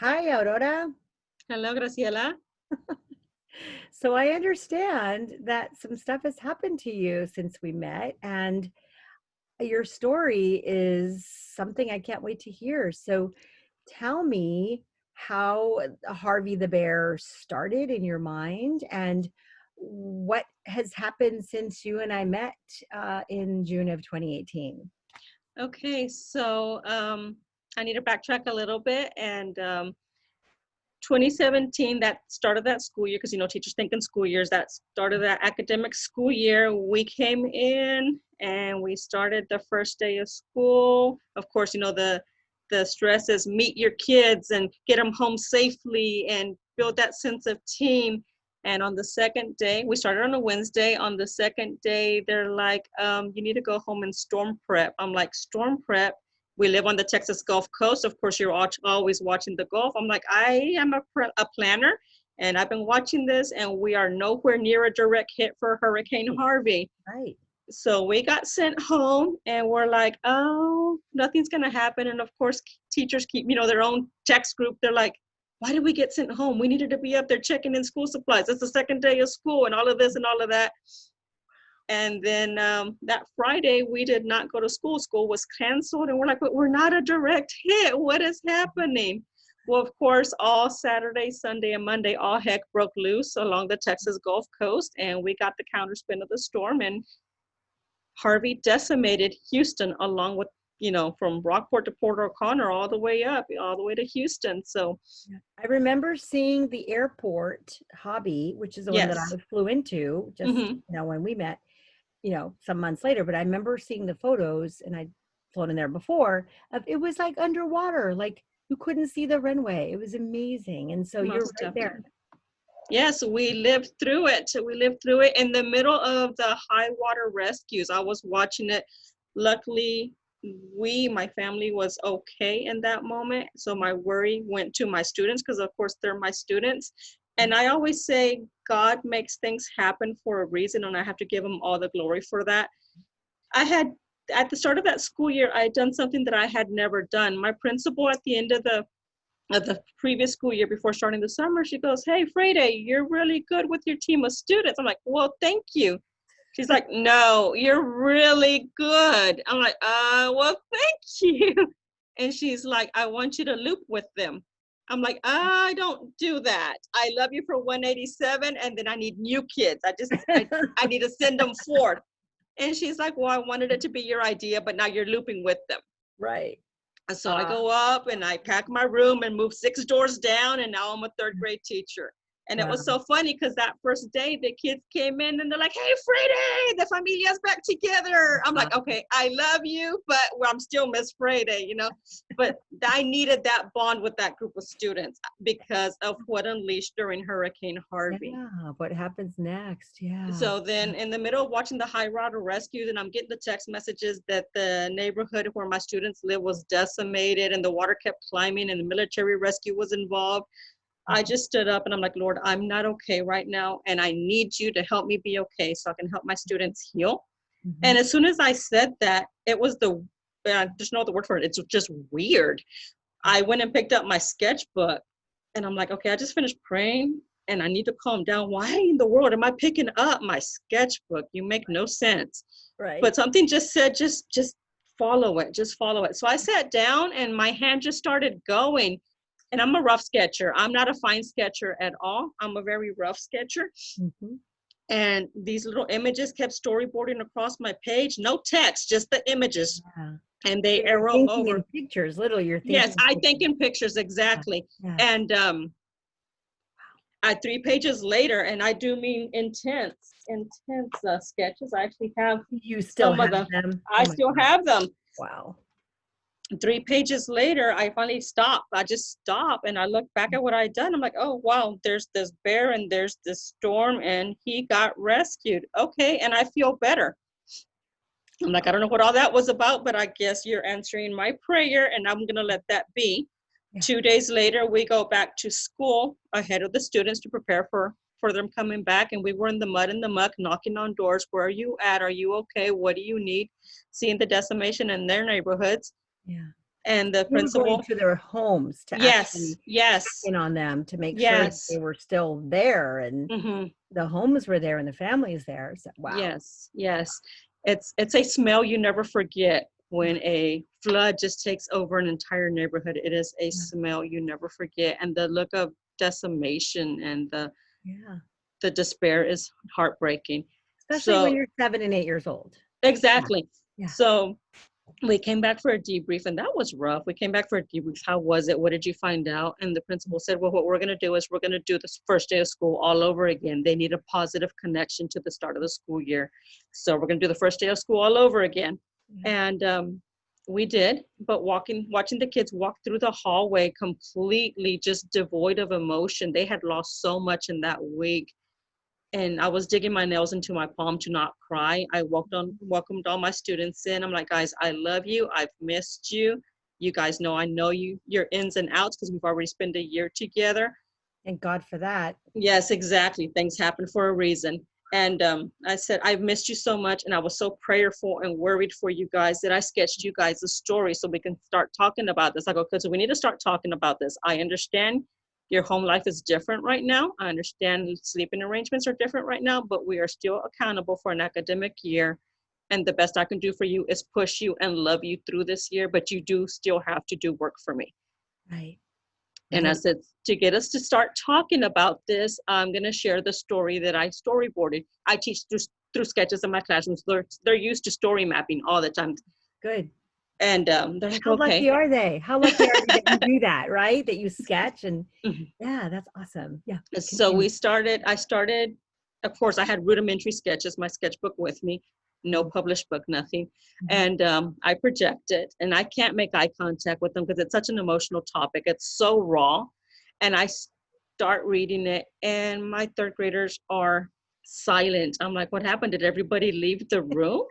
Hi, Aurora. Hello, Graciela. So I understand that some stuff has happened to you since we met, and your story is something I can't wait to hear. So tell me how Harvey the Bear started in your mind and what has happened since you and I met in June of 2018. Okay, I need to backtrack a little bit. 2017, that started that school year, because teachers think in school years. That started that academic school year. We came in and we started the first day of school. Of course, the stress is meet your kids and get them home safely and build that sense of team. And on the second day, we started on a Wednesday. On the second day, they're like, you need to go home and storm prep. I'm like, storm prep? We live on the Texas Gulf Coast. Of course, you're always watching the Gulf. I'm like, I am a planner, and I've been watching this, and we are nowhere near a direct hit for Hurricane Harvey. Right. So we got sent home, and we're like, oh, nothing's going to happen. And of course, teachers keep, their own text group. They're like, why did we get sent home? We needed to be up there checking in school supplies. It's the second day of school and all of this and all of that. And then that Friday, we did not go to school. School was canceled. And we're like, but we're not a direct hit. What is happening? Well, of course, all Saturday, Sunday, and Monday, all heck broke loose along the Texas Gulf Coast. And we got the counterspin of the storm. And Harvey decimated Houston along with, from Rockport to Port O'Connor, all the way to Houston. So I remember seeing the airport Hobby, which is the one that I yes. flew into just, when we met, some months later, but I remember seeing the photos, and I'd flown in there before, of it was like underwater, like you couldn't see the runway. It was amazing. And so you're Most right there. definitely. Yes, we lived through it. We lived through it in the middle of the high water rescues. I was watching it. Luckily, my family was okay in that moment. So my worry went to my students, because of course they're my students. And I always say God makes things happen for a reason, and I have to give him all the glory for that. At the start of that school year, I had done something that I had never done. My principal, at the end of the previous school year, before starting the summer, she goes, hey, Freire, you're really good with your team of students. I'm like, well, thank you. She's like, no, you're really good. I'm like, well, thank you. And she's like, I want you to loop with them. I'm like, I don't do that. I love you for 187, and then I need new kids. I need to send them forth. And she's like, well, I wanted it to be your idea, but now you're looping with them. Right. And so I go up and I pack my room and move 6 doors down, and now I'm a third grade teacher. And it was so funny, because that first day the kids came in and they're like, hey, Freire, the familia's back together. I'm like, okay, I love you, but I'm still Miss Freire, But I needed that bond with that group of students because of what unleashed during Hurricane Harvey. Yeah, what happens next? Yeah. So then in the middle of watching the high water rescues, and I'm getting the text messages that the neighborhood where my students live was decimated and the water kept climbing and the military rescue was involved. I just stood up and I'm like, Lord, I'm not okay right now, and I need you to help me be okay so I can help my students heal. And as soon as I said that, it was there's no other word for it. It's just weird. I went and picked up my sketchbook, and I'm like, okay, I just finished praying and I need to calm down. Why in the world am I picking up my sketchbook? You make no sense. Right. But something just said, just follow it, just follow it. So I sat down and my hand just started going. And I'm a rough sketcher. I'm not a fine sketcher at all. I'm a very rough sketcher. And these little images kept storyboarding across my page. No text, just the images. Yeah. And they arrow over. In pictures, literally, you're thinking. Yes, I think in pictures, exactly. Yeah. And at 3 pages later, and I do mean intense sketches. I actually have. You still have them? I still have them. Wow. 3 pages later, I finally stopped. I just stopped and I look back at what I'd done. I'm like, oh, wow, there's this bear and there's this storm and he got rescued. Okay, and I feel better. I'm like, I don't know what all that was about, but I guess you're answering my prayer, and I'm going to let that be. Yeah. 2 days later, we go back to school ahead of the students to prepare for them coming back. And we were in the mud and the muck, knocking on doors. Where are you at? Are you okay? What do you need? Seeing the decimation in their neighborhoods. Yeah. And the You were going principal, to their homes to yes, actually check yes, in on them to make sure that they yes. were still there and Hmm. the homes were there and the families there. So, wow. Yes, yes. It's a smell you never forget when a flood just takes over an entire neighborhood. It is a Yeah. smell you never forget. And the look of decimation and Yeah. the despair is heartbreaking. Especially when So you're 7 and 8 years old. Yeah. exactly. Yeah. So we came back for a debrief, and that was rough. We came back for a debrief. How was it? What did you find out? And the principal said, well, what we're going to do is we're going to do this first day of school all over again. They need a positive connection to the start of the school year. So we're going to do the first day of school all over again. Yeah. And we did, but watching the kids walk through the hallway completely just devoid of emotion. They had lost so much in that week. And I was digging my nails into my palm to not cry. I welcomed all my students in. I'm like, guys, I love you. I've missed you. You guys know I know you, your ins and outs because we've already spent a year together. Thank God for that. Yes, exactly. Things happen for a reason. And I said, I've missed you so much. And I was so prayerful and worried for you guys that I sketched you guys a story so we can start talking about this. I go, because we need to start talking about this. I understand your home life is different right now. I understand sleeping arrangements are different right now, but we are still accountable for an academic year. And the best I can do for you is push you and love you through this year, but you do still have to do work for me. Right. And I Right. said, to get us to start talking about this, I'm going to share the story that I storyboarded. I teach through sketches in my classrooms. They're used to story mapping all the time. Good. And they're like, How lucky okay. are they? How lucky are they that you do that, right? That you sketch and Mhm. yeah, that's awesome. Yeah. So Continue. I started, of course, I had rudimentary sketches, my sketchbook with me, no published book, nothing. Mhm. And I projected, and I can't make eye contact with them because it's such an emotional topic. It's so raw. And I start reading it, and my third graders are silent. I'm like, what happened? Did everybody leave the room?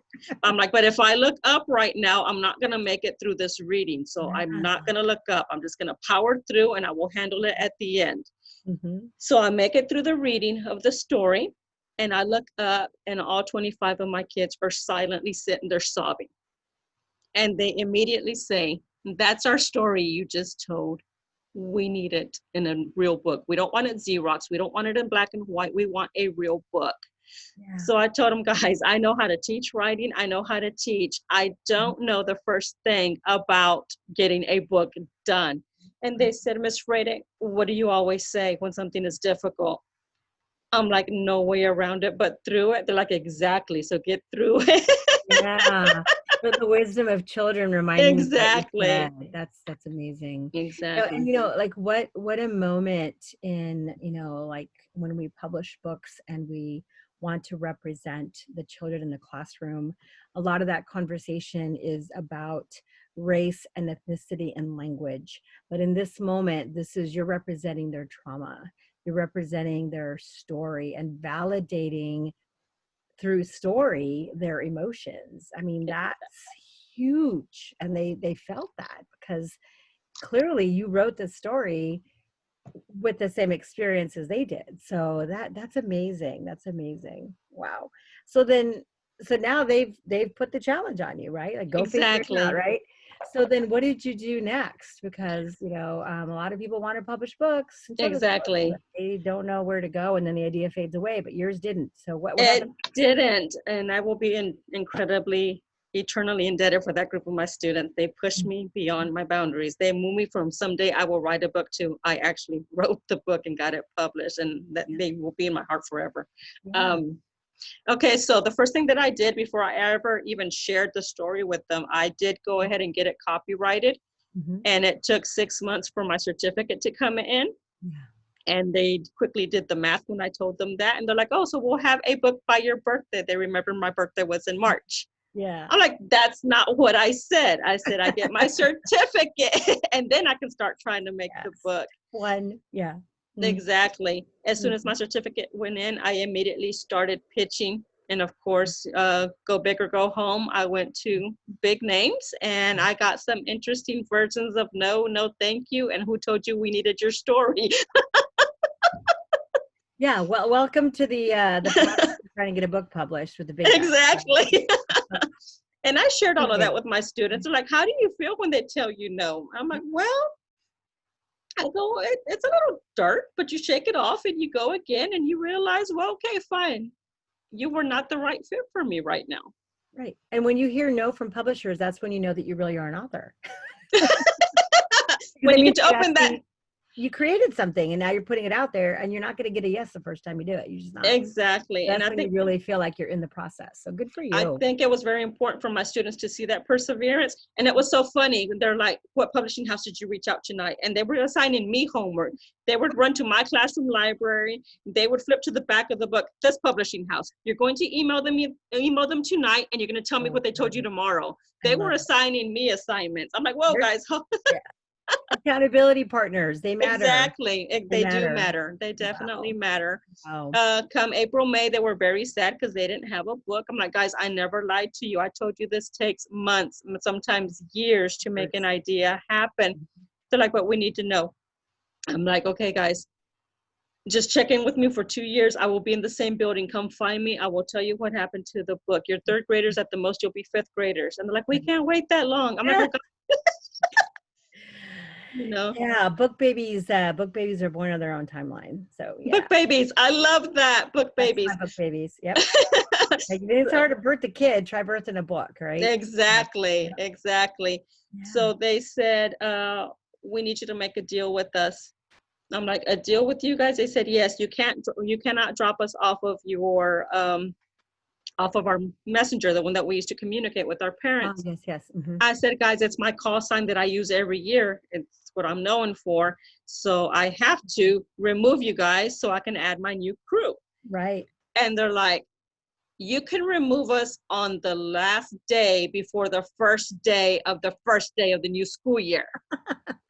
I'm like, but if I look up right now, I'm not going to make it through this reading. So I'm Yeah. not going to look up. I'm just going to power through, and I will handle it at the end. Mhm. So I make it through the reading of the story, and I look up, and all 25 of my kids are silently sitting there sobbing. And they immediately say, that's our story you just told. We need it in a real book. We don't want it Xerox. We don't want it in black and white. We want a real book. Yeah. So I told them, guys, I know how to teach writing. I know how to teach. I don't know the first thing about getting a book done. And they said, Miss Freire, what do you always say when something is difficult? I'm like, no way around it, but through it. They're like, exactly. So get through it. Yeah. But the wisdom of children reminding you what you Exactly. said. That's amazing. And Exactly. like what a moment in, like when we publish books and we want to represent the children in the classroom, a lot of that conversation is about race and ethnicity and language. But in this moment, you're representing their trauma. You're representing their story and validating through story their emotions. I mean, that's huge. And they felt that because clearly you wrote the story with the same experience as they did. So that's amazing. That's amazing. Wow. So then so now they've put the challenge on you, right? Like go figure it out, Exactly. right? So then what did you do next? Because a lot of people want to publish books and children's books, but Exactly. they don't know where to go and then the idea fades away, but yours didn't. So what It happened next? didn't. And I will be incredibly, eternally indebted for that group of my students. They pushed me beyond my boundaries. They moved me from someday I will write a book to I actually wrote the book and got it published, and that they will be in my heart forever. Yeah. Um, okay, so the first thing that I did before I ever even shared the story with them, I did go ahead and get it copyrighted. Mhm. And it took 6 months for my certificate to come in. Yeah. And they quickly did the math when I told them that. And they're like, oh, so we'll have a book by your birthday. They remember my birthday was in March. Yeah. I'm like, that's not what I said. I said, I get my certificate and then I can start trying to make the Yes. book. One. Yeah. Mhm. Exactly. As soon as Mhm. my certificate went in, I immediately started pitching. And of course, go big or go home. I went to big names and I got some interesting versions of no, no, thank you. And who told you we needed your story? Yeah, well, welcome to the process of trying to get a book published with the big guy. Exactly. And I shared all of Okay. that with my students. They're like, how do you feel when they tell you no? I'm like, well, I go, it's a little dark, but you shake it off and you go again and you realize, well, okay, fine. You were not the right fit for me right now. Right. And when you hear no from publishers, that's when you know that you really are an author. Because When that you means get to open that, you created something and now you're putting it out there and you're not going to get a yes the first time you do it. You're just not. exactly. And That's when you really feel like you're in the process. So good for I you. think it was very important for my students to see that perseverance. And it was so funny. They're like, what publishing house did you reach out tonight? And they were assigning me homework. They would run to my classroom library. They would flip to the back of the book, this publishing house. You're going to email them tonight, and you're going to tell me what they told you tomorrow. They were assigning me assignments. I'm like, whoa, guys. Yeah. Accountability partners, they matter. Exactly. They do matter. They definitely matter. Wow. Come April, May, they were very sad because they didn't have a book. I'm like, guys, I never lied to you. I told you this takes months, sometimes years to make an idea happen. They're like, but we need to know. I'm like, okay, guys, just check in with me for 2 years. I will be in the same building. Come find me. I will tell you what happened to the book. You're third graders at the most. You'll be fifth graders. And they're like, we can't wait that long. I'm like, oh, God. You know, yeah, book babies are born on their own timeline. So yeah, book babies. I love that. Book babies. book babies. Yep. Like, it's hard to birth a kid, try birthing a book, right? Exactly. Yeah. Exactly. Yeah. So they said, we need you to make a deal with us. I'm like, a deal with you guys? They said, yes, you cannot drop us off of your off of our messenger, the one that we used to communicate with our parents. Yes. Mm-hmm. I said, guys, it's my call sign that I use every year. It's what I'm known for. So I have to remove you guys so I can add my new crew. Right. And they're like, you can remove us on the last day before the first day of the new school year.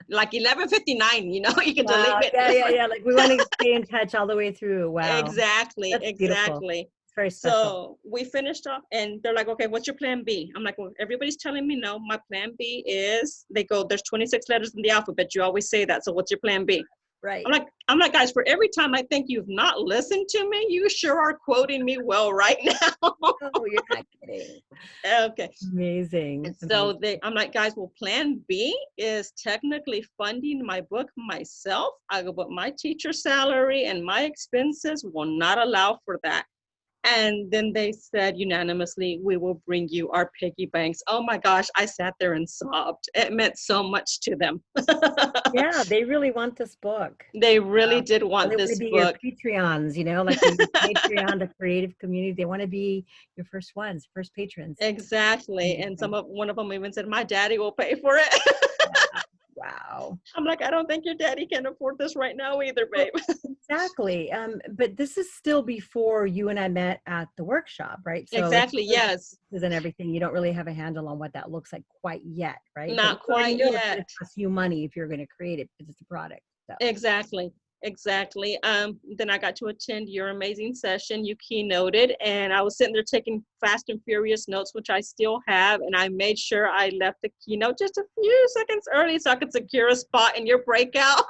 Like 11:59, you can delete it. Yeah. Like, we want to stay in touch all the way through. Wow. Exactly. That's beautiful. Exactly. It's very special. So we finished off and they're like, okay, what's your plan B? I'm like, well, everybody's telling me no. My plan B is, they go, there's 26 letters in the alphabet. You always say that. So what's your plan B? Right. I'm like, guys, for every time I think you've not listened to me, you sure are quoting me well right now. Oh, you're not kidding. Okay. Amazing. And so I'm like, guys, well, plan B is technically funding my book myself. I go, but my teacher salary and my expenses will not allow for that. And then they said unanimously, we will bring you our piggy banks. Oh my gosh, I sat there and sobbed. It meant so much to them. Yeah, they really want this book. They really did want this book. Your Patreons, like the Patreon, the creative community. They want to be your first patrons. Exactly. And one of them even said, my daddy will pay for it. Wow. I'm like, I don't think your daddy can afford this right now either, babe. Exactly. But this is still before you and I met at the workshop, right? So exactly. Yes. And everything. You don't really have a handle on what that looks like quite yet, right? Not quite yet. It costs you money if you're going to create it because it's a product. So. Exactly. Then I got to attend your amazing session. You keynoted, and I was sitting there taking fast and furious notes, which I still have. And I made sure I left the keynote just a few seconds early so I could secure a spot in your breakout.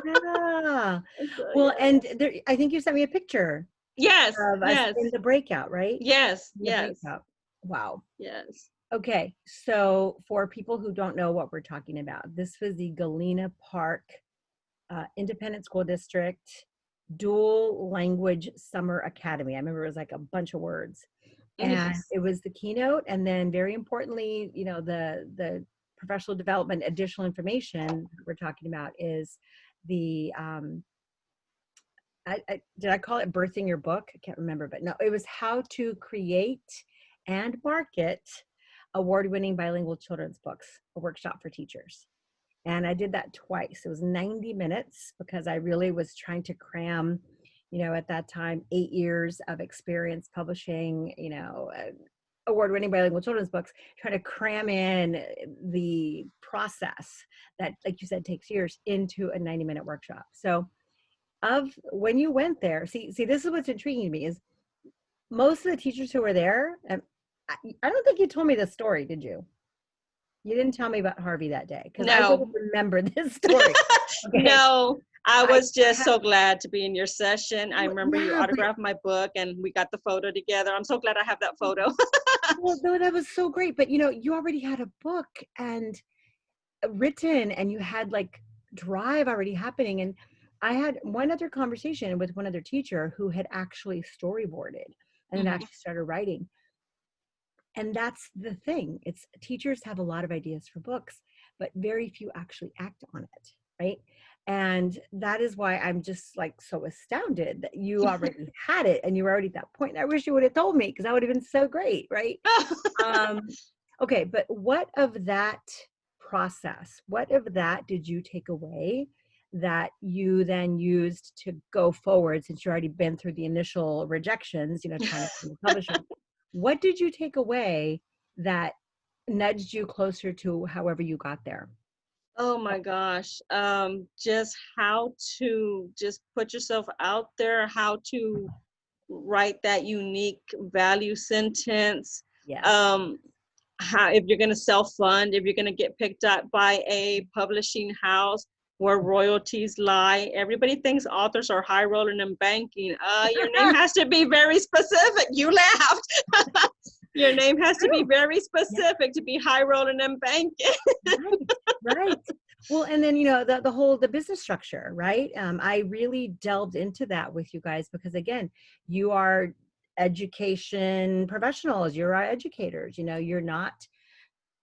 Yeah. Well, and I think you sent me a picture. Yes. Of us in the breakout, right? Yes. Yes. Breakout. Wow. Yes. Okay. So for people who don't know what we're talking about, this was the Galena Park Independent School District Dual Language Summer Academy. I remember it was like a bunch of words. And it was the keynote. And then very importantly, the professional development, additional information we're talking about is the, did I call it birthing your book? I can't remember, but no, it was how to create and market award-winning bilingual children's books, a workshop for teachers. And I did that twice. It was 90 minutes because I really was trying to cram, at that time, 8 years of experience publishing, award-winning bilingual children's books, trying to cram in the process that, like you said, takes years into a 90-minute workshop. So when you went there, see, this is what's intriguing to me is most of the teachers who were there, and I don't think you told me this story, did you? You didn't tell me about Harvey that day because I don't remember this story. Okay. No. I I was just ha so glad to be in your session. I well, remember you yeah, but autographed my book and we got the photo together. I'm so glad I have that photo. well, no, that was so great. But, you already had a book and written, and you had like drive already happening. And I had one other conversation with one other teacher who had actually storyboarded and then Mhm. actually started writing. And that's the thing. It's teachers have a lot of ideas for books, but very few actually act on it, right? And that is why I'm just like so astounded that you already had it and you were already at that point. I wish you would have told me because that would have been so great, right? Um, okay, but what of that process, what of that did you take away that you then used to go forward since you already been through the initial rejections, trying to find a publisher? What did you take away that nudged you closer to however you got there? Oh my gosh. Just how to just put yourself out there, how to write that unique value sentence. Yes. Um, how if you're gonna self-fund, if you're gonna get picked up by a publishing house where royalties lie. Everybody thinks authors are high rolling in banking. Your name has to be very specific. You laughed. Your name has to be True. very Yeah. specific to be high rolling in banking. Right, right. Well, and then the business structure, right? I really delved into that with you guys because again, you are education professionals, you're our educators. You're not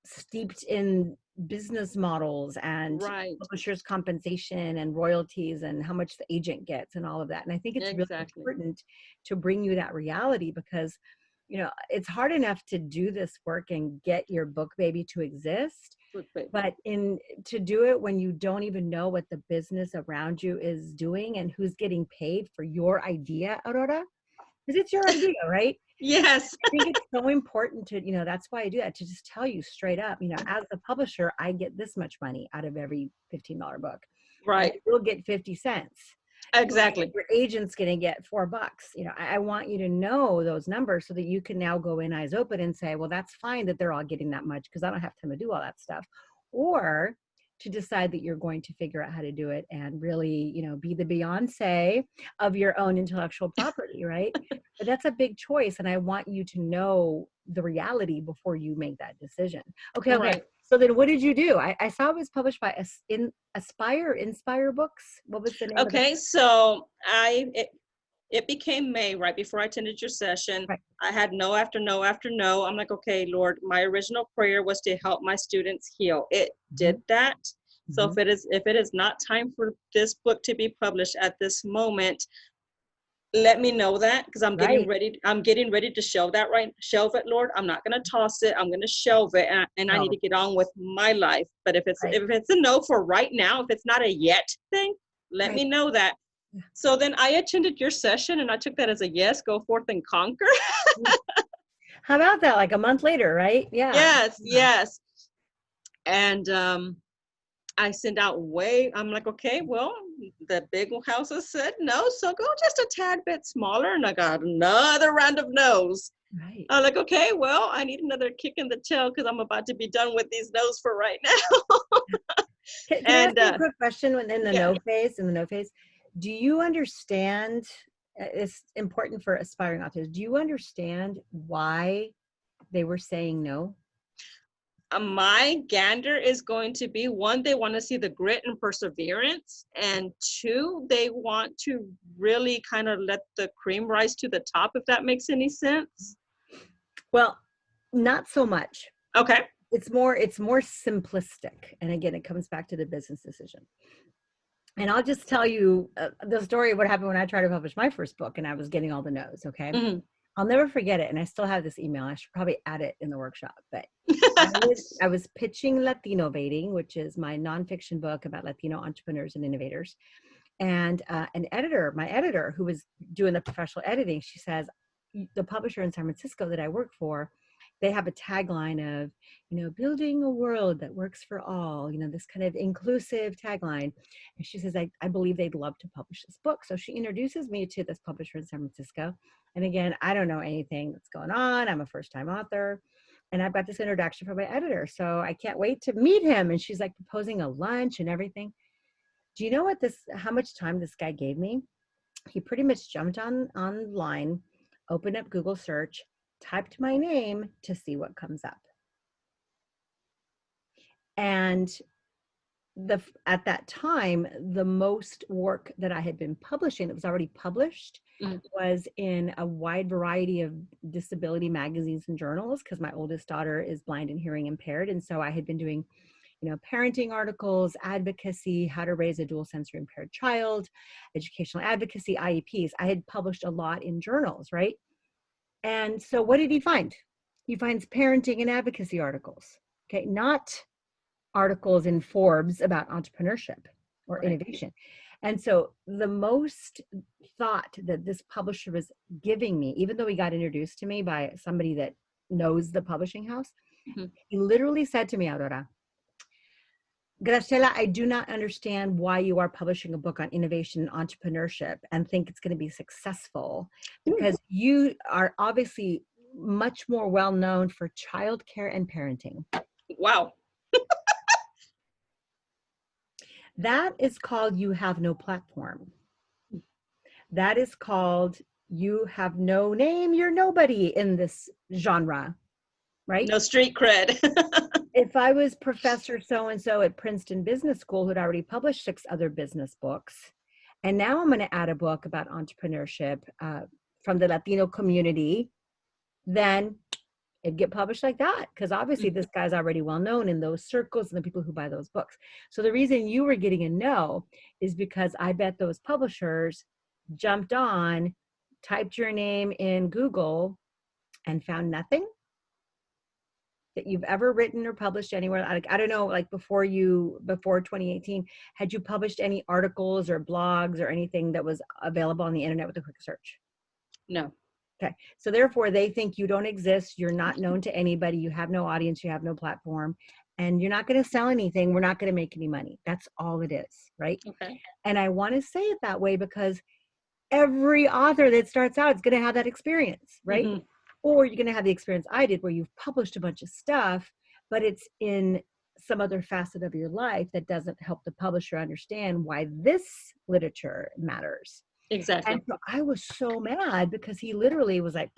steeped in business models and Right. publishers' compensation and royalties and how much the agent gets and all of that. And I think it's really Exactly. important to bring you that reality because it's hard enough to do this work and get your book baby to exist, But but in to do it when you don't even know what the business around you is doing and who's getting paid for your idea, Aurora, because it's your idea, right? yes. I think it's so important to, that's why I do that, to just tell you straight up, as a publisher, I get this much money out of every $15 book, and Right. you'll get 50 cents. But Exactly. your agent's going to get $4. I want you to know those numbers so that you can now go in eyes open and say, well, that's fine that they're all getting that much because I don't have time to do all that stuff. Or to decide that you're going to figure out how to do it and really, be the Beyonce of your own intellectual property, right? But that's a big choice. And I want you to know the reality before you make that decision. Okay, okay. Right. So then what did you do? I saw it was published by Inspire Books. What was the name of the Okay. So it became May right before I attended your session. right. I had no after no after no. I'm like, okay, Lord, my original prayer was to help my students heal. It did Mhm, that. So mhm. if it is not time for this book to be published at this moment, let me know that because Right, I'm getting ready to shelve it, Lord. I'm not going to toss it. I'm going to shelve it, and I need no, to get on with my life. But right, if it's a no for right now, if it's not a yet thing, let right. me know that. Yeah. So then I attended your session and I took that as a yes, go forth and conquer. Mm. How about that? Like a month later, right? Yeah. Yes, Yeah. yes. And I sent out I'm like, okay, well, the big houses said no, so go just a tad bit smaller. And I got another round of no's. Right. I'm like, okay, well, I need another kick in the tail because I'm about to be done with these no's for right now. Can I ask And you a quick question in the yeah, no phase? In the no phase, do you understand? It's important for aspiring authors. Do you understand why they were saying no? my gander is going to be one, they want to see the grit and perseverance. And two, they want to really kind of let the cream rise to the top, if that makes any sense. Well, not so much. Okay. It's more simplistic. And again, it comes back to the business decision. And I'll just tell you the story of what happened when I tried to publish my first book and I was getting all the no's. Okay. Mhm. I'll never forget it. And I still have this email. I should probably add it in the workshop. But I was pitching Latinovating, which is my nonfiction book about Latino entrepreneurs and innovators. And my editor, who was doing the professional editing, she says, the publisher in San Francisco that I work for, they have a tagline of, building a world that works for all, this kind of inclusive tagline. And she says, I believe they'd love to publish this book. So she introduces me to this publisher in San Francisco. And again, I don't know anything that's going on. I'm a first-time author. And I've got this introduction from my editor. So I can't wait to meet him. And she's like proposing a lunch and everything. Do you know how much time this guy gave me? He pretty much jumped online, opened up Google search, typed my name to see what comes up. And at that time, the most work that I had been publishing that was already published was in a wide variety of disability magazines and journals, because my oldest daughter is blind and hearing impaired. And so I had been doing, parenting articles, advocacy, how to raise a dual sensory impaired child, educational advocacy, IEPs. I had published a lot in journals, right? And so what did he find? He finds parenting and advocacy articles, okay? Not articles in Forbes about entrepreneurship or innovation. And so the most thought that this publisher was giving me, even though he got introduced to me by somebody that knows the publishing house, he literally said to me, Aurora, Graciela, I do not understand why you are publishing a book on innovation and entrepreneurship and think it's going to be successful, because you are obviously much more well known for childcare and parenting. Wow. That is called you have no platform. That is called you have no name, you're nobody in this genre, right? No street cred. If I was Professor so-and-so at Princeton Business School who'd already published 6 other business books, and now I'm going to add a book about entrepreneurship from the Latino community, then it'd get published like that, because obviously this guy's already well known in those circles and the people who buy those books. So the reason you were getting a no is because I bet those publishers jumped on, typed your name in Google, and found nothing that you've ever written or published anywhere. Like, I don't know, like before 2018, had you published any articles or blogs or anything that was available on the internet with a quick search? No. Okay. So therefore they think you don't exist. You're not known to anybody. You have no audience. You have no platform, and you're not going to sell anything. We're not going to make any money. That's all it is. Right. Okay. And I want to say it that way because every author that starts out is going to have that experience. Right. Or you're going to have the experience I did, where you've published a bunch of stuff, but it's in some other facet of your life that doesn't help the publisher understand why this literature matters. Exactly. And so I was so mad because he literally was like,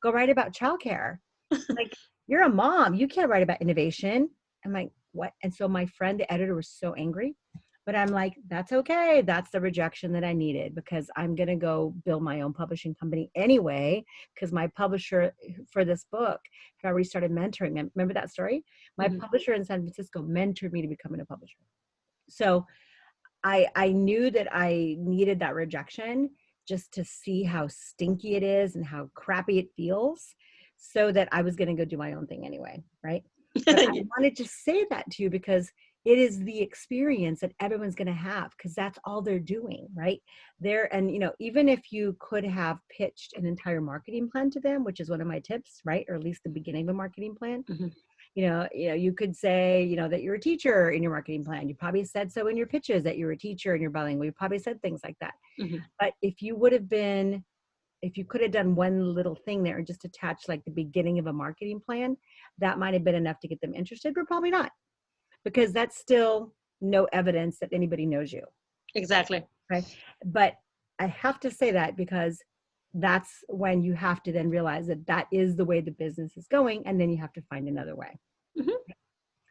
go write about childcare. Like, you're a mom. You can't write about innovation. I'm like, what? And so my friend, the editor, was so angry. But I'm like, that's okay. That's the rejection that I needed, because I'm going to go build my own publishing company anyway, because my publisher for this book had already started mentoring me. Remember that story? My publisher in San Francisco mentored me to becoming a publisher. So I knew that I needed that rejection just to see how stinky it is and how crappy it feels, so that I was going to go do my own thing anyway, right? But I wanted to say that to you because it is the experience that everyone's going to have, because that's all they're doing, right? And even if you could have pitched an entire marketing plan to them, which is one of my tips, right? Or at least the beginning of a marketing plan. You could say, that you're a teacher in your marketing plan. You probably said so in your pitches that you're a teacher and you're bilingual. You probably said things like that. But if you could have done one little thing there and just attached like the beginning of a marketing plan, that might have been enough to get them interested, but probably not, because that's still no evidence that anybody knows you. Exactly. Right. But I have to say that because that's when you have to then realize that that is the way the business is going, and then you have to find another way.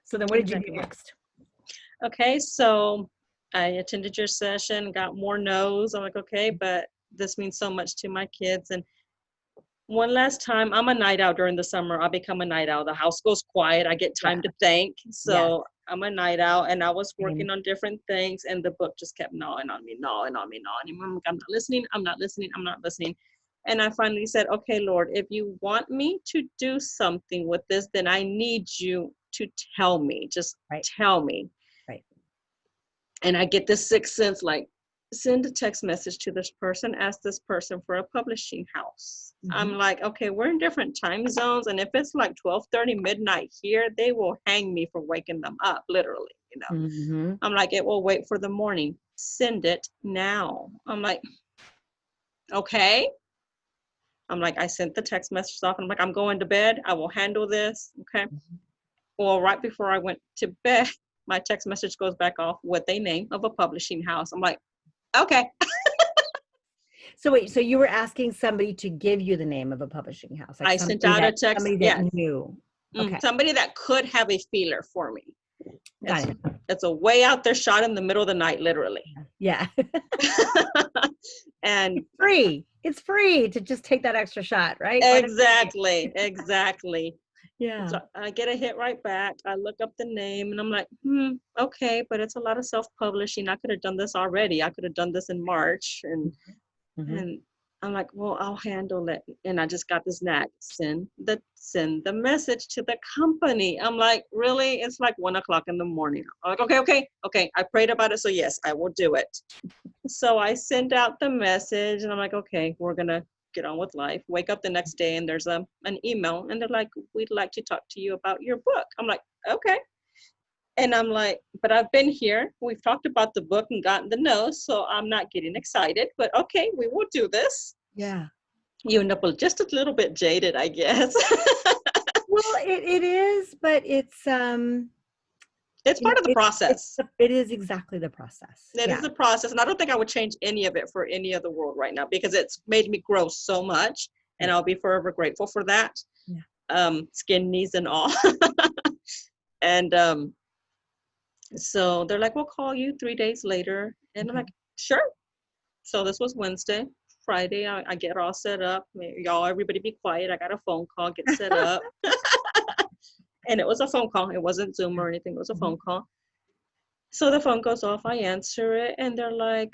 So then what did you do next? Okay, so I attended your session, got more no's. I'm like, okay, but this means so much to my kids. And one last time, I'm a night owl during the summer. I become a night owl. The house goes quiet. I get time to think. So I'm a night owl, and I was working on different things, and the book just kept gnawing on me. I'm not listening. I'm not listening. And I finally said, okay, Lord, if you want me to do something with this, then I need you to tell me. Just tell me. Right. And I get this sixth sense, like, send a text message to this person, ask this person for a publishing house. I'm like, okay, we're in different time zones. And if it's like 12:30 midnight here, they will hang me for waking them up, literally, I'm like, it will wait for the morning. Send it now. I'm like, okay. I'm like, I sent the text message off. I'm like, I'm going to bed. I will handle this. Okay. Well, right before I went to bed, my text message goes back off with a name of a publishing house. I'm like, okay. So wait, so you were asking somebody to give you the name of a publishing house, like I sent out a text. somebody Yes. that knew. Okay. Somebody that could have a feeler for me. Got it. It's a way out there shot in the middle of the night, literally. Yeah. And it's free to just take that extra shot, right? Exactly. Yeah. So I get a hit right back. I look up the name and I'm like, okay, but it's a lot of self-publishing. I could have done this already. I could have done this in March. And I'm like, well, I'll handle it. And I just got this nag. Send the message to the company. I'm like, really? It's like 1:00 in the morning. I'm like, okay. I prayed about it. So yes, I will do it. So I send out the message and I'm like, okay, we're going to get on with life. Wake up the next day and there's an email and they're like, we'd like to talk to you about your book. I'm like, okay. And I'm like, but I've been here. We've talked about the book and gotten the no's, so I'm not getting excited. But okay, we will do this. Yeah. You end up just a little bit jaded, I guess. Well, it is, but it's part of the process. It is exactly the process. It is the process, and I don't think I would change any of it for any other world right now because it's made me grow so much, and I'll be forever grateful for that. Yeah. Skin, knees, and all. And so they're like, we'll call you 3 days later. And I'm like, sure. So this was Wednesday. Friday, I get all set up. Y'all, everybody be quiet. I got a phone call, get set up. And it was a phone call. It wasn't Zoom or anything. It was a phone call. So the phone goes off. I answer it. And they're like,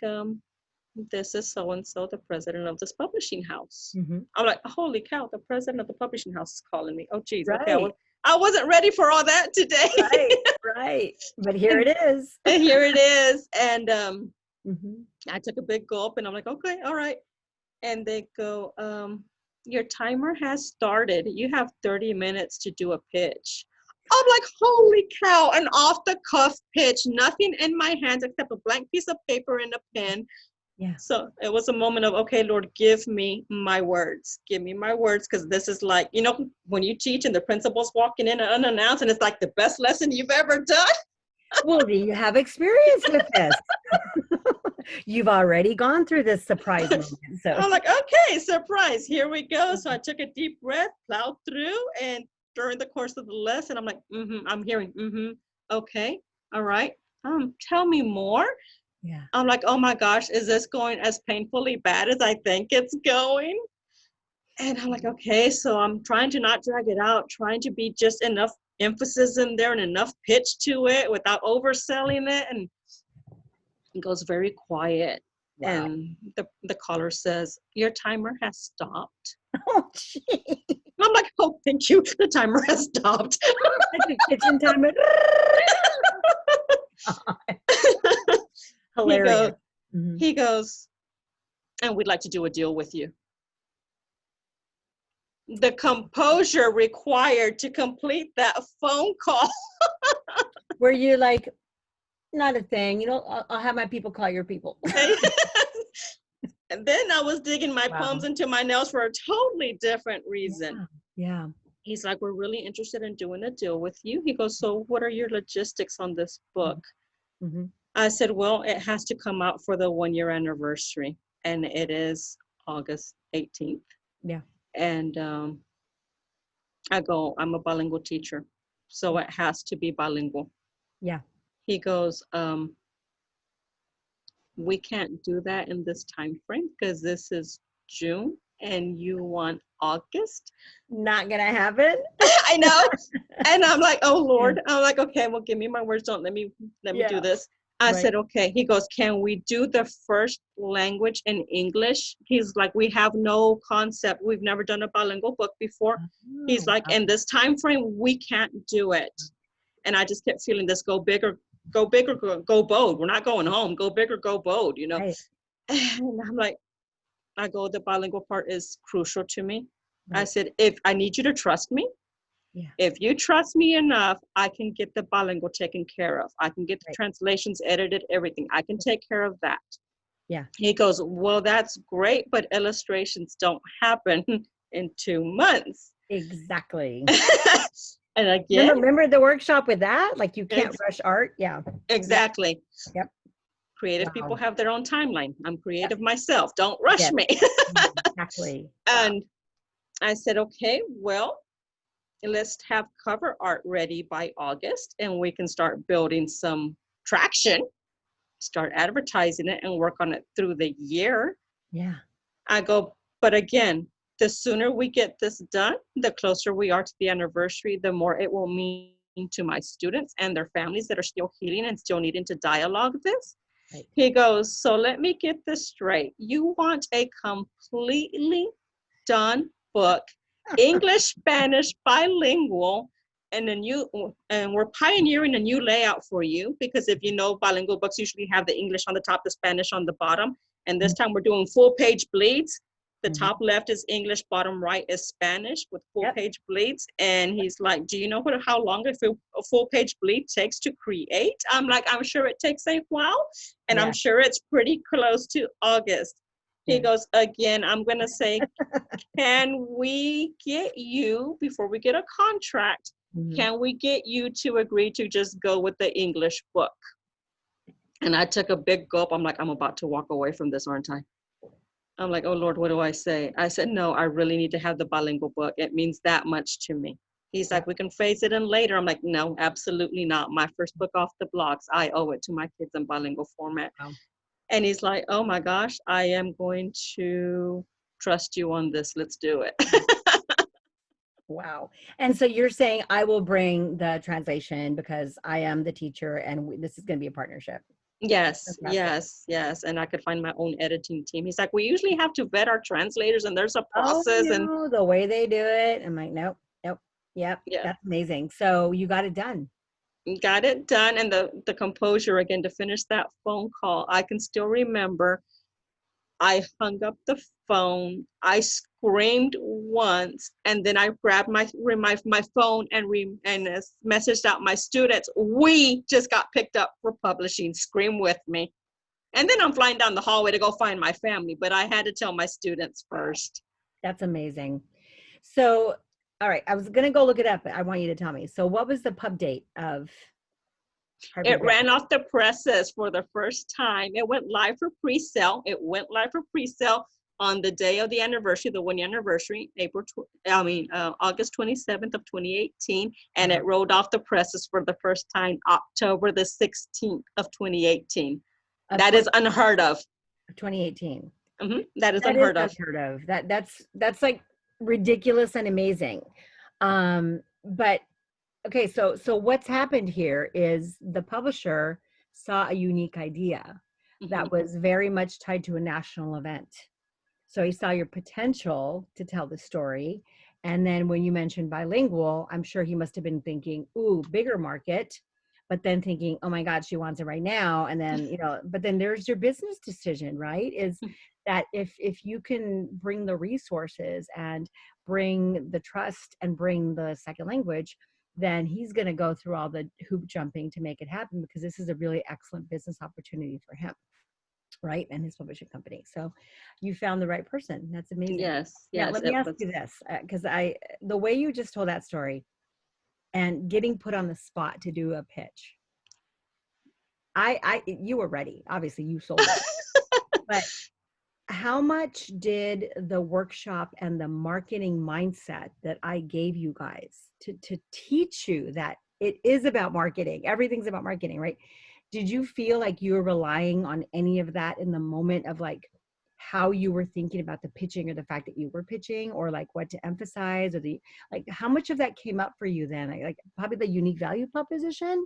this is so-and-so, the president of this publishing house. I'm like, holy cow, the president of the publishing house is calling me. Oh, geez. Right. Okay, I wasn't ready for all that today. Right. But here it is. And here it is. And I took a big gulp and I'm like, okay, all right. And they go, your timer has started. You have 30 minutes to do a pitch. I'm like, holy cow, an off the cuff pitch, nothing in my hands except a blank piece of paper and a pen. Yeah. So it was a moment of, okay, Lord, give me my words. Give me my words. Because this is like, you know, when you teach and the principal's walking in unannounced and it's like the best lesson you've ever done. Well, do you have experience with this? You've already gone through this surprise moment. So I'm like, okay, surprise. Here we go. So I took a deep breath, plowed through, and during the course of the lesson, I'm like, I'm hearing, okay, all right. Tell me more. Yeah. I'm like, oh my gosh, is this going as painfully bad as I think it's going? And I'm like, okay, so I'm trying to not drag it out, trying to be just enough emphasis in there and enough pitch to it without overselling it. And it goes very quiet. Wow. And the caller says, your timer has stopped. Oh, gee. I'm like, oh, thank you. The timer has stopped. Like a kitchen timer. Hilarious. He goes, and we'd like to do a deal with you. The composure required to complete that phone call. Were you like, not a thing, you know, I'll have my people call your people. And then I was digging my palms into my nails for a totally different reason. Yeah. He's like, we're really interested in doing a deal with you. He goes, so what are your logistics on this book? I said, well, it has to come out for the 1-year anniversary. And it is August 18th. Yeah. And I go, I'm a bilingual teacher, so it has to be bilingual. Yeah. He goes, we can't do that in this time frame because this is June and you want August. Not gonna happen. I know. And I'm like, oh Lord. I'm like, okay, well, give me my words. Don't let me do this. I said, okay. He goes, can we do the first language in English? He's like, we have no concept. We've never done a bilingual book before. He's like, in this time frame, we can't do it. And I just kept feeling this go bigger, go bold. We're not going home. Go bigger, go bold, you know. Right. And I'm like, the bilingual part is crucial to me. Right. I said, if I need you to trust me. Yeah. If you trust me enough, I can get the bilingual taken care of. I can get the translations edited, everything. I can take care of that. Yeah. He goes, well, that's great, but illustrations don't happen in 2 months. Exactly. And again, Remember the workshop with that? Like you can't ex- rush art. Yeah. Yep. exactly. Yep. Creative people Wow. have their own timeline. I'm Yep. creative myself. Don't rush Yes. me. Exactly. Wow. And I said, okay, well, let's have cover art ready by August and we can start building some traction, start advertising it and work on it through the year. Yeah. I go, but again, the sooner we get this done, the closer we are to the anniversary, the more it will mean to my students and their families that are still healing and still needing to dialogue this. Right. He goes, so let me get this straight. You want a completely done book, English, Spanish, bilingual, and we're pioneering a new layout for you because if you know, bilingual books usually have the English on the top, the Spanish on the bottom. And this time we're doing full page bleeds. The Mhm. top left is English, bottom right is Spanish with full Yep. page bleeds. And he's like, do you know how long a full page bleed takes to create? I'm like, I'm sure it takes a while. And Yeah. I'm sure it's pretty close to August. He Yeah. goes, again, I'm going to say, can we get you, before we get a contract, Mhm. can we get you to agree to just go with the English book? And I took a big gulp. I'm like, I'm about to walk away from this, aren't I? I'm like, oh Lord, what do I say? I said, no, I really need to have the bilingual book. It means that much to me. He's like, we can phase it in later. I'm like, no, absolutely not. My first book off the blocks, I owe it to my kids in bilingual format. Wow. And he's like, oh my gosh, I am going to trust you on this. Let's do it. Wow. And so you're saying I will bring the translation because I am the teacher and this is going to be a partnership. Yes, Fantastic. yes, yes. And I could find my own editing team. He's like, we usually have to vet our translators and there's a Oh, process. And no, the way they do it. I'm like, nope, nope. Yep. yeah, That's amazing. So you got it done. got it done. And the composure again to finish that phone call, I can still remember I hung up the phone. I screamed once, and then I grabbed my phone and messaged out my students. We just got picked up for publishing. Scream with me. And then I'm flying down the hallway to go find my family, but I had to tell my students first. That's amazing. So, all right, I was going to go look it up, but I want you to tell me. So what was the pub date of Harvey It Grant? ran off the presses for the first time. It went live for pre-sale. It went live for pre-sale on the day of the anniversary, the 1-year anniversary, August 27th of 2018, and it rolled off the presses for the first time October the 16th of 2018. That is unheard of. 2018. That is That is unheard of. unheard of. That's like ridiculous and amazing. But okay, so what's happened here is the publisher saw a unique idea that was very much tied to a national event. So he saw your potential to tell the story. And then when you mentioned bilingual, I'm sure he must have been thinking, ooh, bigger market, but then thinking, oh my God, she wants it right now. And then, but then there's your business decision, right? Is that if you can bring the resources and bring the trust and bring the second language, then he's going to go through all the hoop jumping to make it happen because this is a really excellent business opportunity for him, right? And his publishing company. So you found the right person. That's amazing. Yes, Now, yes. let me ask you this, because the way you just told that story and getting put on the spot to do a pitch, you were ready. Obviously, you sold it. But how much did the workshop and the marketing mindset that I gave you guys to teach you that it is about marketing, everything's about marketing, right? Did you feel like you were relying on any of that in the moment of like how you were thinking about the pitching or the fact that you were pitching or like what to emphasize or like how much of that came up for you then? Like probably the unique value proposition?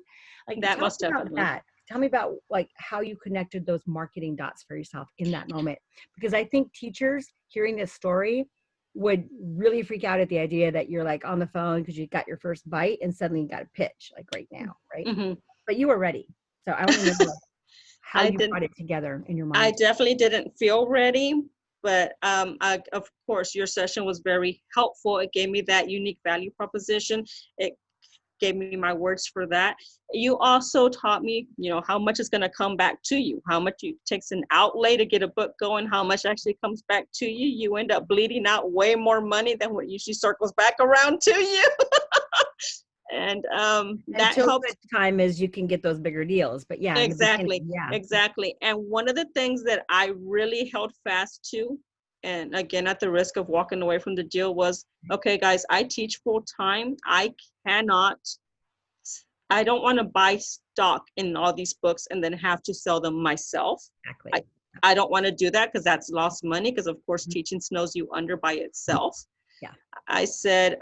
Like That tell most me about definitely. that. Tell me about like how you connected those marketing dots for yourself in that moment. Because I think teachers hearing this story would really freak out at the idea that you're like on the phone because you got your first bite and suddenly you got a pitch like right now, right? But you were ready. So I want to know like, how I you didn't. brought it together in your I mind. definitely didn't feel ready, but of course, your session was very helpful. It gave me that unique value proposition. It gave me my words for that. You also taught me, how much is going to come back to you, how much it takes an outlay to get a book going, how much actually comes back to you. You end up bleeding out way more money than what usually circles back around to you. And that Until helped. such time as you can get those bigger deals. But yeah, in the beginning, Exactly, yeah. exactly. And one of the things that I really held fast to, and again, at the risk of walking away from the deal, was, okay, guys, I teach full time. Cannot, I don't want to buy stock in all these books and then have to sell them myself. I, Exactly. I don't want to do that because that's lost money, because of course Mhm. teaching snows you under by itself. Yeah. I said,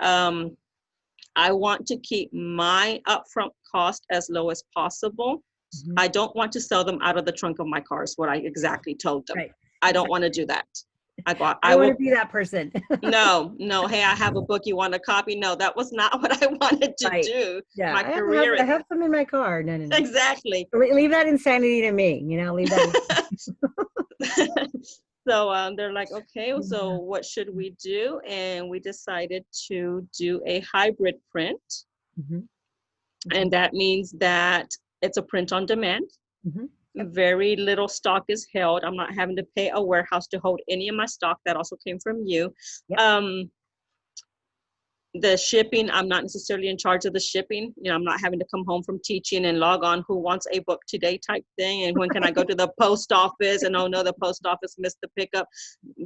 I want to keep my upfront cost as low as possible. Mhm. I don't want to sell them out of the trunk of my car, is what I exactly told them. Right. I don't want to Exactly. do that. I go, I I don't want to will, be that person. no, no, hey, I have a book, you want a copy? No, that was not what I wanted to Right. do. Yeah. My career I is, have some in my car. No, no, no. exactly. Leave that insanity to me. Leave that. So they're like, okay, so Yeah. what should we do? And we decided to do a hybrid print. Mhm. And Mhm. that means that it's a print on demand. Mhm. Yep. Very little stock is held. I'm not having to pay a warehouse to hold any of my stock. That also came from you. Yep. Um, the shipping, I'm not necessarily in charge of the shipping. I'm not having to come home from teaching and log on who wants a book today type thing. And when can I go to the post office? And oh no, the post office missed the pickup.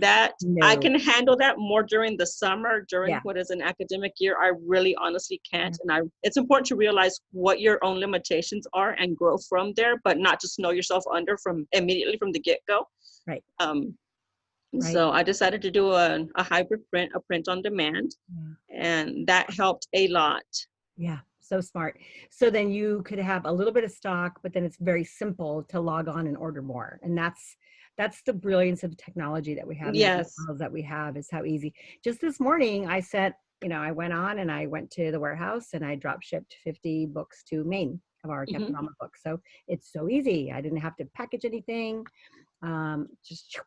That I No. can handle that more during the summer, during Yeah. what is an academic year. I really honestly Yeah. can't. And it's important to realize what your own limitations are and grow from there, but not just know yourself under from immediately from the get-go. Right. Um, Right. so I decided to do a hybrid print, a print on demand, Yeah. and that helped a lot. Yeah, so smart. So then you could have a little bit of stock, but then it's very simple to log on and order more. And that's the brilliance of the technology that we have now, the Yes. models that we have is how easy. Just this morning, I went on and I went to the warehouse and I drop shipped 50 books to Maine of our Captain Hmm. Mama books. So it's so easy. I didn't have to package anything. Just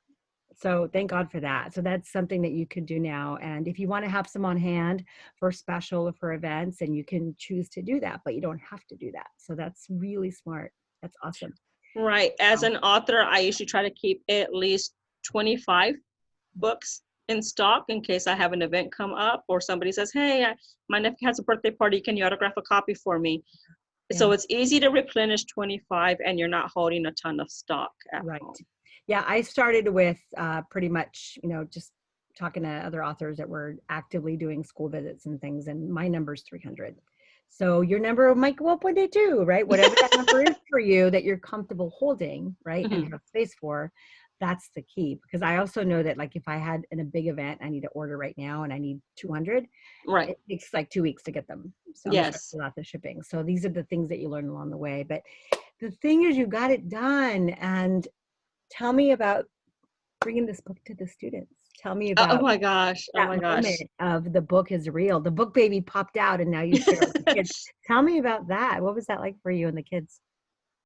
so thank God for that. So that's something that you could do now. And if you want to have some on hand for special or for events, and you can choose to do that, but you don't have to do that. So that's really smart. That's awesome. Right. As Wow. an author, I usually try to keep at least 25 books in stock in case I have an event come up or somebody says, hey, my nephew has a birthday party. Can you autograph a copy for me? Yeah, So it's easy to replenish 25 and you're not holding a ton of stock at right. home. Yeah, I started with pretty much, just talking to other authors that were actively doing school visits and things, and my number's 300. So your number might go up one day too, right? Whatever that number is for you that you're comfortable holding, right, and Mhm. have space for, that's the key. Because I also know that, like, if I had in a big event, I need to order right now and I need 200, Right. it takes like 2 weeks to get them. So I'm Yes. especially about the shipping. So these are the things that you learn along the way. But the thing is, you got it done. And tell me about bringing this book to the students. Tell me Oh about my gosh. Oh that my moment gosh. of the book is real. The book baby popped out and now you share it with the kids. Tell me about that. What was that like for you and the kids?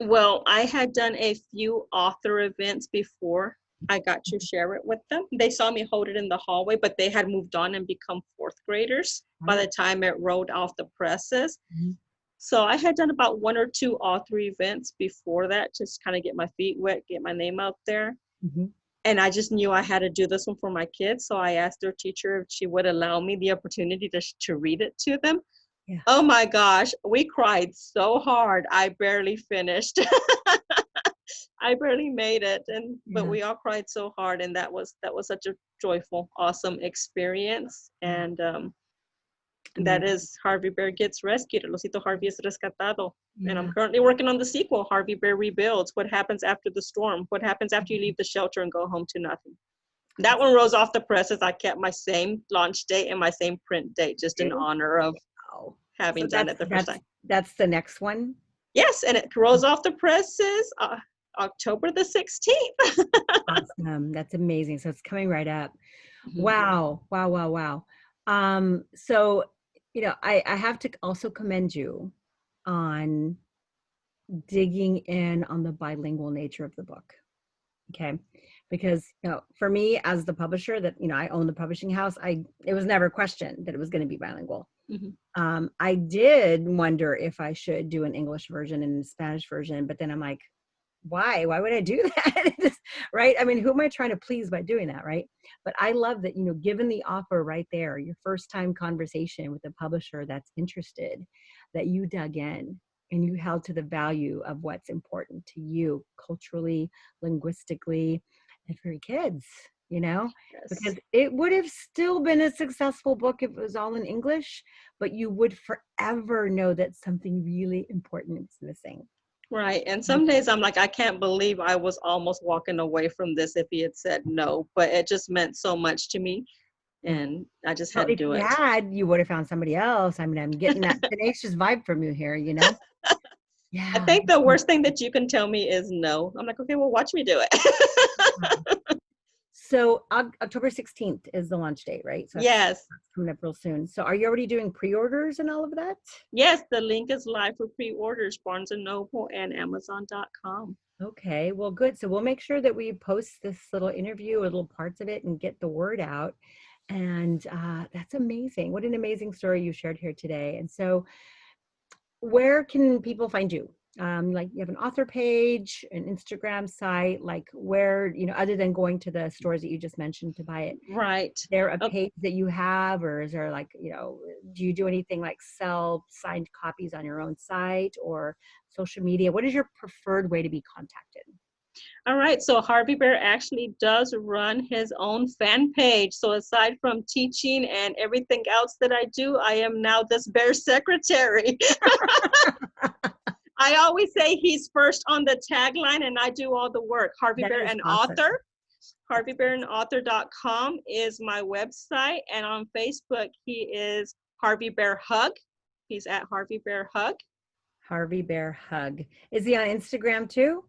Well, I had done a few author events before I got to share it with them. They saw me hold it in the hallway, but they had moved on and become fourth graders by Oh, the time it rolled off the presses. mhm, So I had done about one or two author events before that, just kind of get my feet wet, get my name out there. mhm. And I just knew I had to do this one for my kids. So I asked their teacher if she would allow me the opportunity to read it to them. Yeah. Oh my gosh, we cried so hard. I barely finished. I barely made it, but Yeah. we all cried so hard, and that was such a joyful, awesome experience. Yeah. And that Amazing. is Harvey Bear Gets Rescued. El Osito Harvey es rescatado. And I'm Yeah. currently working on the sequel, Harvey Bear Rebuilds. What happens after the storm? What happens after you leave the shelter and go home to nothing? That That's one rose off the presses. I kept my same launch date and my same print date, just in true. honor of Wow. So having done it the first time. that's the next one. Yes, and it rose off the presses October the 16th. Awesome. That's amazing. So it's coming right up. Mhm. Wow. Wow. Wow. Wow. So, I have to also commend you on digging in on the bilingual nature of the book. Okay. Because, for me as the publisher that, I own the publishing house, it was never questioned that it was going to be bilingual. Mhm. I did wonder if I should do an English version and a Spanish version, but then I'm like, why would I do that? Right? I mean, who am I trying to please by doing that? Right? But I love that, given the offer right there, your first time conversation with a publisher that's interested, that you dug in and you held to the value of what's important to you culturally, linguistically, and for your kids, you know, because Yes. it would have still been a successful book if it was all in English, but you would forever know that something really important is missing. Right. And some days I'm like, I can't believe I was almost walking away from this if he had said no, but it just meant so much to me. Yeah. And I just Well, had to if do you it. had, you would have found somebody else. I mean, I'm getting that tenacious vibe from you here, you know? I Yeah. think the worst thing that you can tell me is no. I'm like, okay, well, watch me do it. So October 16th is the launch date, right? So Yes. that's coming up real soon. So are you already doing pre-orders and all of that? Yes, the link is live for pre-orders, Barnes& and Noble and Amazon.com. Okay, well, good. So we'll make sure that we post this little interview, little parts of it, and get the word out. And that's amazing. What an amazing story you shared here today. And so where can people find you? Like you have an author page, an Instagram site, like where, you know, other than going to the stores that you just mentioned to buy it, Right. is there a Oh, page that you have, or is there like, you know, do you do anything like sell signed copies on your own site or social media? What is your preferred way to be contacted? all right. So Harvey Bear actually does run his own fan page. So aside from teaching and everything else that I do, I am now this bear secretary. I always say he's first on the tagline and I do all the work. Harvey That Bear is and awesome. author. HarveyBearandAuthor.com is my website. And on Facebook, he is Harvey Bear Hug. He's at Harvey Bear Hug. Harvey Bear Hug. Is he on Instagram too?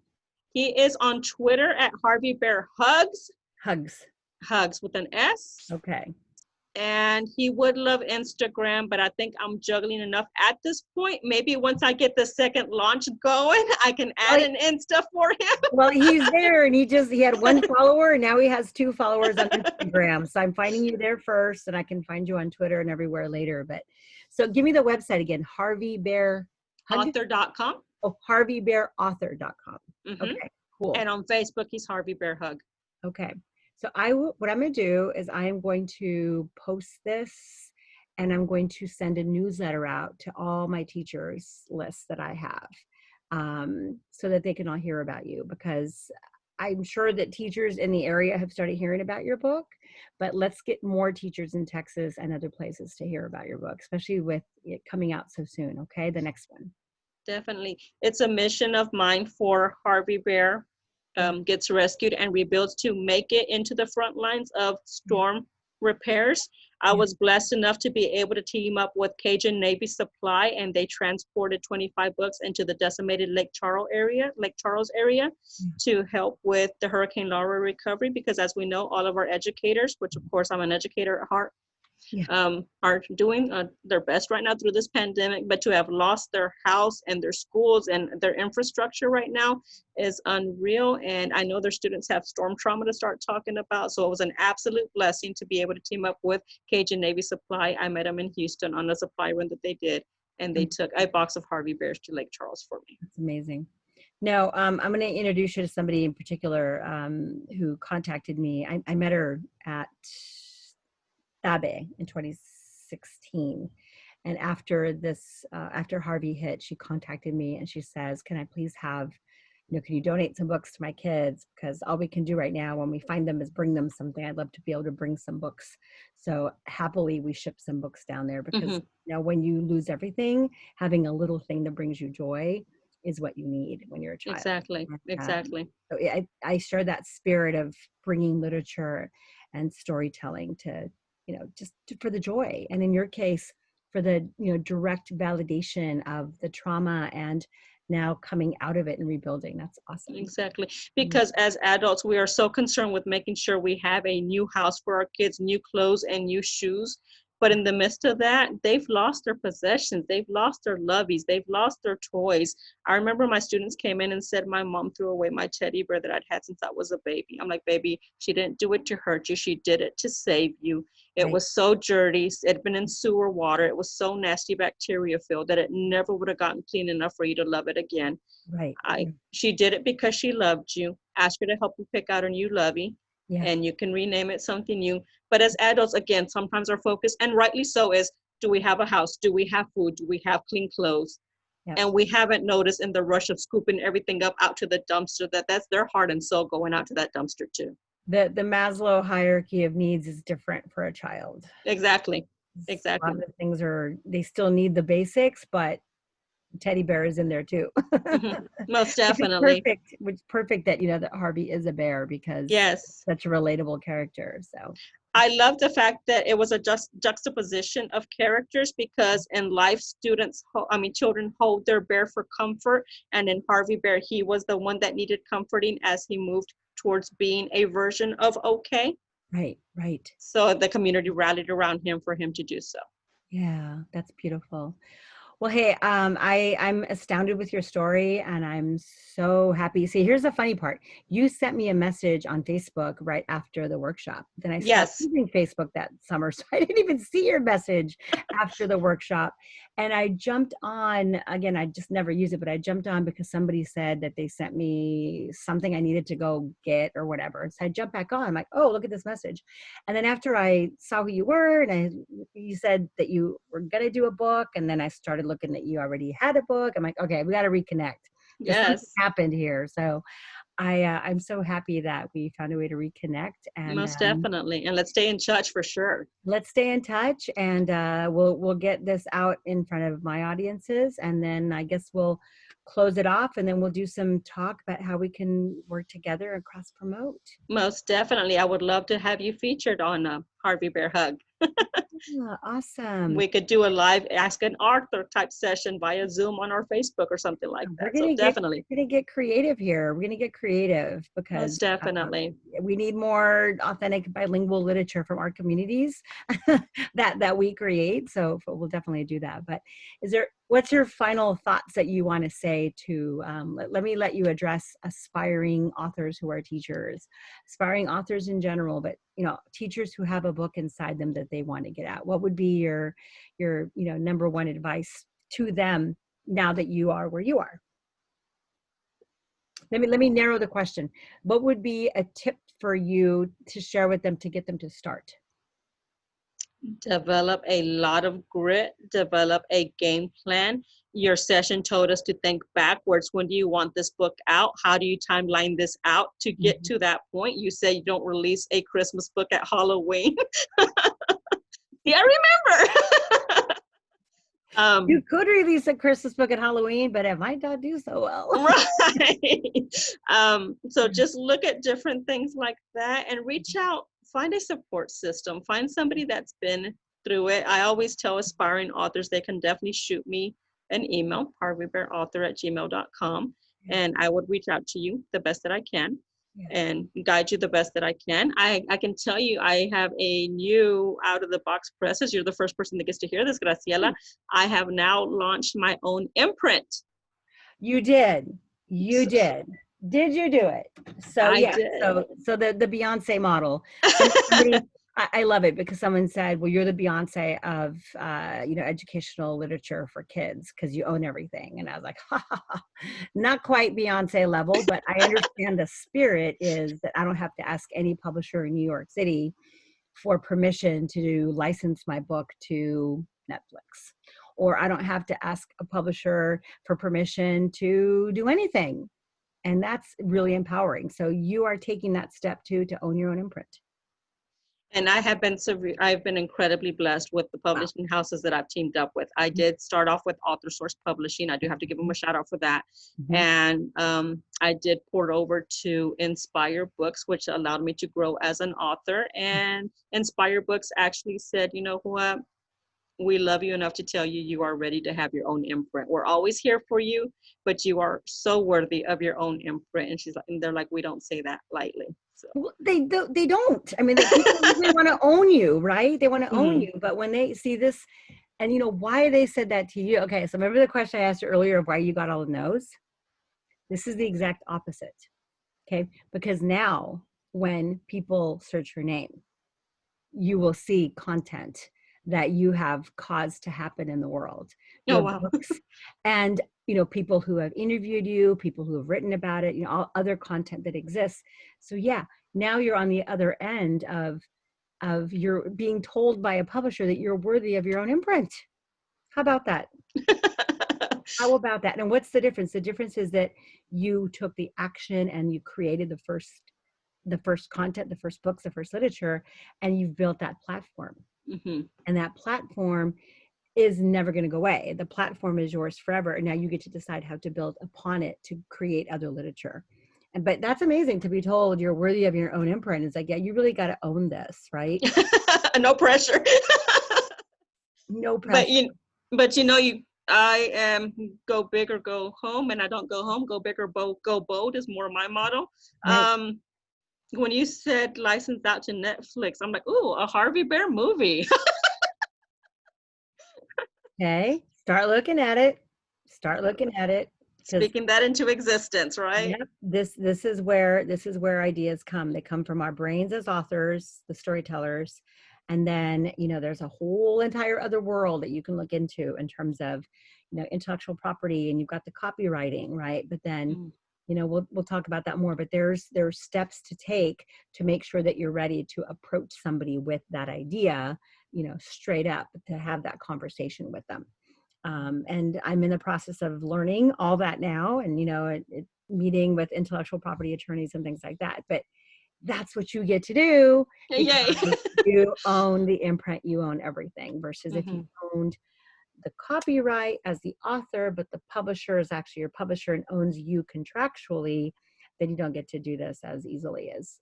He is on Twitter at Harvey Bear Hugs, Hugs. Hugs with an S. Okay. And he would love Instagram, but I think I'm juggling enough at this point. Maybe once I get the second launch going, I can add Well, an Insta for him. well, he's there, and he had one follower, and now he has 2 followers on Instagram. So I'm finding you there first, and I can find you on Twitter and everywhere later. But so give me the website again, Harvey Bear Hug. Author.com. Oh, HarveyBearAuthor.com. Mm-hmm. Okay, cool. And on Facebook, he's Harvey Bear Hug. Okay. So what I'm going to do is I am going to post this, and I'm going to send a newsletter out to all my teachers lists that I have, so that they can all hear about you, because I'm sure that teachers in the area have started hearing about your book, but let's get more teachers in Texas and other places to hear about your book, especially with it coming out so soon. Okay. The next one. Definitely. It's a mission of mine for Harvey Bear gets rescued and rebuilds to make it into the front lines of storm repairs. I was blessed enough to be able to team up with Cajun Navy Supply, and they transported 25 books into the decimated Lake Charles area to help with the Hurricane Laura recovery, because as we know, all of our educators, which of course I'm an educator at heart, are doing their best right now through this pandemic, but to have lost their house and their schools and their infrastructure right now is unreal. And I know their students have storm trauma to start talking about. So it was an absolute blessing to be able to team up with Cajun Navy Supply. I met them in Houston on a supply run that they did, and they took a box of Harvey Bears to Lake Charles for me. That's amazing. Now, I'm going to introduce you to somebody in particular who contacted me. I met her at Abe in 2016. And after Harvey hit, she contacted me and she says, can I please have, can you donate some books to my kids? Because all we can do right now when we find them is bring them something. I'd love to be able to bring some books. So happily, we ship some books down there, because when you lose everything, having a little thing that brings you joy is what you need when you're a child. Exactly. So I share that spirit of bringing literature and storytelling to, for the joy. And in your case, for the, direct validation of the trauma and now coming out of it and rebuilding. That's awesome. Exactly. Because as adults, we are so concerned with making sure we have a new house for our kids, new clothes and new shoes. But in the midst of that, they've lost their possessions. They've lost their loveys. They've lost their toys. I remember my students came in and said, my mom threw away my teddy bear that I'd had since I was a baby. I'm like, baby, she didn't do it to hurt you. She did it to save you. It was so dirty. It had been in sewer water. It was so nasty, bacteria filled, that it never would have gotten clean enough for you to love it again. Right. She did it because she loved you. Ask her to help you pick out a new lovey. And you can rename it something new. But as adults, again, sometimes our focus, and rightly so, is Do we have a house? Do we have food? Do we have clean clothes? Yep. And we haven't noticed in the rush of scooping everything up out to the dumpster that's their heart and soul going out to that dumpster too. The Maslow hierarchy of needs is different for a child. Exactly. A Exactly. lot of the things they still need the basics, but teddy bear is in there too. Mm-hmm. Most Which definitely. is perfect that, that Harvey is a bear because Yes. such a relatable character. So I love the fact that it was a juxtaposition of characters, because in life, children hold their bear for comfort. And in Harvey Bear, he was the one that needed comforting as he moved towards being a version of okay. Right. So the community rallied around him for him to do so. Yeah, that's beautiful. Well, hey, I'm astounded with your story, and I'm so happy. See, here's the funny part. You sent me a message on Facebook right after the workshop. Then I stopped Yes. using Facebook that summer, so I didn't even see your message after the workshop. And I jumped on, again, I just never use it, but I jumped on because somebody said that they sent me something I needed to go get or whatever. So I jumped back on. I'm like, oh, look at this message. And then after I saw who you were, and you said that you were going to do a book, and then I started looking that you already had a book. I'm like, okay, we got to reconnect. Just something Yes. happened here. So I'm so happy that we found a way to reconnect, and Most definitely. And let's stay in touch for sure. let's stay in touch, and we'll get this out in front of my audiences, and then I guess we'll close it off, and then we'll do some talk about how we can work together and cross promote. Most definitely. I would love to have you featured on Harvey Bear Hug. Yeah, awesome. We could do a live Ask an Author type session via Zoom on our Facebook or something like that. So definitely. We're gonna get creative here. We're gonna get creative because Most definitely. we need more authentic bilingual literature from our communities that we create. So we'll definitely do that. But what's your final thoughts that you want to say to? Let me let you address aspiring authors who are teachers, aspiring authors in general, but teachers who have a book inside them that they want to get out. What would be your number one advice to them now that you are where you are? Let me narrow the question. What would be a tip for you to share with them to get them to start? Develop a lot of grit, develop a game plan. Your session told us to think backwards. When do you want this book out? How do you timeline this out to get to that point? You say you don't release a Christmas book at Halloween. Yeah, I remember. You could release a Christmas book at Halloween, but it might not do so well. Right. So just look at different things like that and reach out. Find a support system. Find somebody that's been through it. I always tell aspiring authors they can definitely shoot me an email, harveybearauthor@gmail.com, and I would reach out to you the best that I can and guide you the best that I can. I can tell you I have a new out-of-the-box process. You're the first person that gets to hear this, Graciela. I have now launched my own imprint. You did. You did. Did you do it? So I yeah. did. So the Beyonce model. I love it because someone said, "Well, you're the Beyonce of educational literature for kids because you own everything." And I was like, ha, ha, ha. Not quite Beyonce level, but I understand the spirit is that I don't have to ask any publisher in New York City for permission to license my book to Netflix, or I don't have to ask a publisher for permission to do anything. And that's really empowering. So you are taking that step too to own your own imprint. And I've been incredibly blessed with the publishing houses that I've teamed up with. I did start off with Author Source Publishing. I do have to give them a shout out for that. And I did port over to Inspire Books, which allowed me to grow as an author. And Inspire Books actually said, you know what? We love you enough to tell you you are ready to have your own imprint. We're always here for you, but you are so worthy of your own imprint. And they're like, we don't say that lightly. So. Well, they don't. I mean, they want to own you, right? They want to own you. But when they see this, and why they said that to you. Okay, so remember the question I asked you earlier of why you got all the no's? This is the exact opposite. Okay, because now when people search your name, you will see content that you have caused to happen in the world. Oh, wow. Books and, people who have interviewed you, people who have written about it, all other content that exists. So yeah, now you're on the other end of of your being told by a publisher that you're worthy of your own imprint. How about that? How about that? And what's the difference? The difference is that you took the action and you created the first content, the first books, the first literature, and you've built that platform. Mm-hmm. And that platform is never going to go away. The platform is yours forever. And now you get to decide how to build upon it to create other literature. But that's amazing to be told you're worthy of your own imprint. It's like, yeah, you really got to own this, right? No pressure. No But pressure. I am go big or go home, and I don't go home. Go big or go bold is more my motto. Right. When you said licensed out to Netflix, I'm like, ooh, a Harvey Bear movie. Okay. Start looking at it. Start looking at it. Speaking that into existence, right? Yep, this is where ideas come. They come from our brains as authors, the storytellers, and then there's a whole entire other world that you can look into in terms of intellectual property, and you've got the copywriting, right? But then we'll talk about that more. But there's steps to take to make sure that you're ready to approach somebody with that idea, straight up, to have that conversation with them. And I'm in the process of learning all that now, and meeting with intellectual property attorneys and things like that. But that's what you get to do Yay. because you own the imprint, you own everything. Versus if you owned the copyright as the author, but the publisher is actually your publisher and owns you contractually, then you don't get to do this as easily as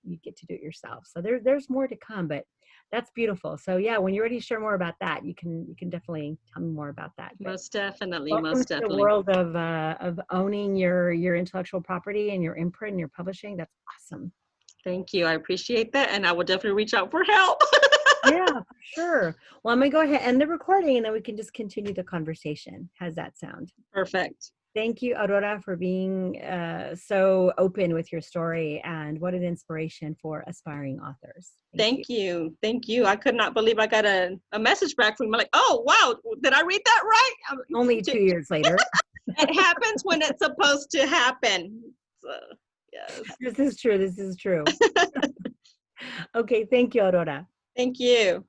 you get to do it yourself. So there's more to come, but that's beautiful. So yeah, when you're ready to share more about that, you can definitely tell me more about that. But Most definitely. welcome Most to the definitely. world of owning your intellectual property and your imprint and your publishing. That's awesome. Thank you. I appreciate that. And I will definitely reach out for help. Yeah, for sure. Well, I'm going to go ahead and end the recording, and then we can just continue the conversation. How's that sound? Perfect. Thank you, Aurora, for being so open with your story, and what an inspiration for aspiring authors. Thank you. Thank you. I could not believe I got a message back from you. Like, oh, wow, did I read that right? Only 2 years later. It happens when it's supposed to happen. So, yes. This is true. This is true. Okay, thank you, Aurora. Thank you.